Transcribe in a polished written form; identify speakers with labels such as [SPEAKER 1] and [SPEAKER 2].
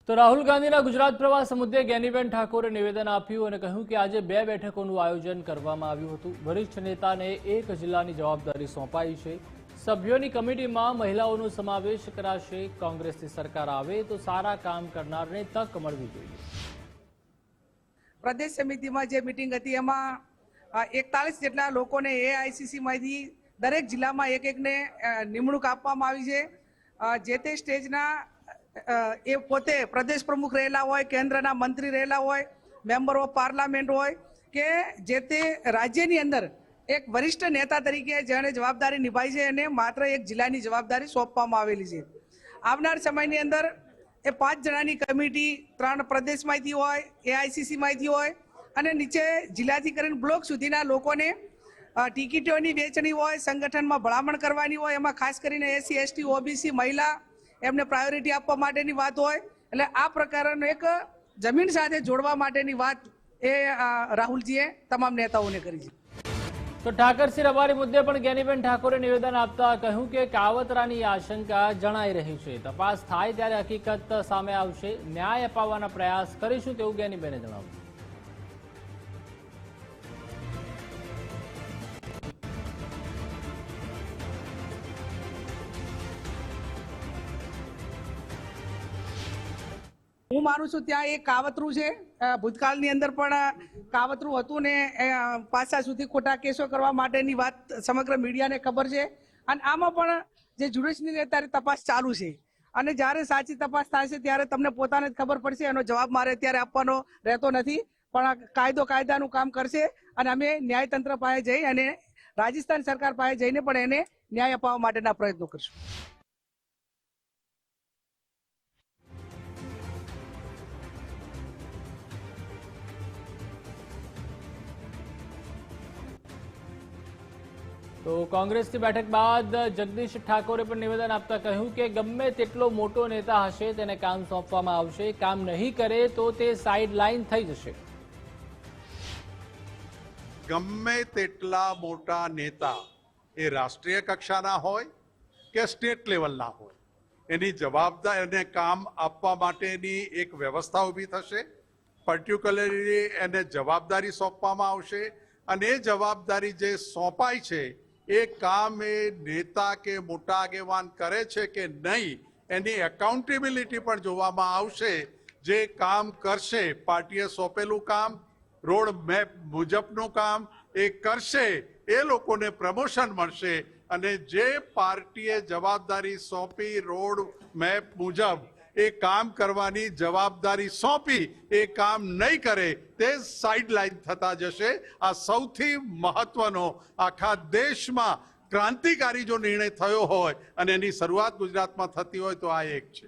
[SPEAKER 1] તો રાહુલ ગાંધીના ગુજરાત પ્રવાસ મુદ્દે જ્ઞાનીબેન ઠાકોરે નિવેદન આપ્યું અને કહ્યું કે આજે 2 બેઠકોનું આયોજન કરવામાં આવ્યું હતું। વરિષ્ઠ નેતાને એક જિલ્લાની જવાબદારી સોંપાઈ છે। સભ્યોની કમિટીમાં મહિલાઓનો સમાવેશ કરાશે। કોંગ્રેસની સરકાર આવે તો સારા કામ કરનારને તક મળવી જોઈએ।
[SPEAKER 2] પ્રદેશ સમિતિમાં જે મીટિંગ હતી એમાં 41 જેટલા લોકોને એઆઈસીસીમાંથી દરેક જિલ્લામાં એક એકને નિમણૂક આપવામાં આવી છે। જે તે સ્ટેજના એ પોતે પ્રદેશ પ્રમુખ રહેલા હોય, કેન્દ્રના મંત્રી રહેલા હોય, મેમ્બર ઓફ પાર્લામેન્ટ હોય કે જે તે રાજ્યની અંદર એક વરિષ્ઠ નેતા તરીકે જેણે જવાબદારી નિભાવી છે એને માત્ર એક જિલ્લાની જવાબદારી સોંપવામાં આવેલી છે। આવનાર સમયની અંદર એ 5 જણાની કમિટી 3 પ્રદેશમાંથી હોય, એઆઈસીસીમાંથી હોય અને નીચે જિલ્લાથી કરીને બ્લોક સુધીના લોકોને ટિકિટોની વહેંચણી હોય, સંગઠનમાં ભલામણ કરવાની હોય, એમાં ખાસ કરીને એસસી, એસટી, ઓબીસી, મહિલા એમને પ્રાયોરિટી આપવા માટેની વાત હોય। એટલે આ પ્રકારનો એક જમીન સાથે જોડવા માટેની વાત એ રાહુલજીએ તમામ નેતાઓને કરી છે।
[SPEAKER 1] તો ઠાકરસિંહ રબારી મુદ્દે પણ જ્ઞાનીબેન ઠાકોરે નિવેદન આપતા કહ્યું કે કાવતરાની આશંકા જણાઈ રહી છે। તપાસ થાય ત્યારે હકીકત સામે આવશે। ન્યાય અપાવવાના પ્રયાસ કરીશું તેવું જ્ઞાનીબેને જણાવ્યું।
[SPEAKER 2] હું માનું છું ત્યાં એક કાવતરું છે। ભૂતકાળની અંદર પણ કાવતરું હતું ને પાછા સુધી ખોટા કેસો કરવા માટેની વાત સમગ્ર મીડિયાને ખબર છે અને આમાં પણ જે જ્યુડિશિયલની અત્યારે તપાસ ચાલુ છે અને જ્યારે સાચી તપાસ થશે ત્યારે તમને પોતાને જ ખબર પડશે। એનો જવાબ મારે અત્યારે આપવાનો રહેતો નથી, પણ કાયદો કાયદાનું કામ કરશે અને અમે ન્યાયતંત્ર પાસે જઈ અને રાજસ્થાન સરકાર પાસે જઈને પણ એને ન્યાય અપાવવા માટેના પ્રયત્નો કરશું।
[SPEAKER 1] તો કોંગ્રેસની બેઠક બાદ જગદીશ ઠાકોરે પણ નિવેદન આપતા કહ્યું કે ગમે તેટલો મોટો નેતા હશે તેને કામ સોંપવામાં આવશે। કામ નહીં કરે તો તે સાઇડલાઇન થઈ જશે।
[SPEAKER 3] ગમે તેટલા મોટા નેતા એ રાષ્ટ્રીય કક્ષાના હોય કે સ્ટેટ લેવલના હોય, એની જવાબદારી એને કામ આપવા માટેની એક વ્યવસ્થા ઊભી થશે। પર્ટિક્યુલરલી એને જવાબદારી સોંપવામાં આવશે અને એ જવાબદારી જે સોંપાય છે એ કામ એ નેતા કે મોટા આગેવાન કરે છે કે નહીં એની એકાઉન્ટેબિલિટી પણ જોવામાં આવશે। જે કામ કરશે, પાર્ટીએ સોંપેલું કામ, રોડ મેપ મુજબનું કામ એ કરશે, એ લોકોને પ્રમોશન મળશે અને જે પાર્ટીએ જવાબદારી સોંપી રોડ મેપ મુજબ એ કામ કરવાની જવાબદારી સોંપી એ કામ નહીં કરે તે સાઇડલાઇન થતા જશે। આ સૌથી મહત્વનો આખા દેશમાં ક્રાંતિકારી જો નિર્ણય થયો હોય અને એની શરૂઆત ગુજરાતમાં થતી હોય તો આ એક છે।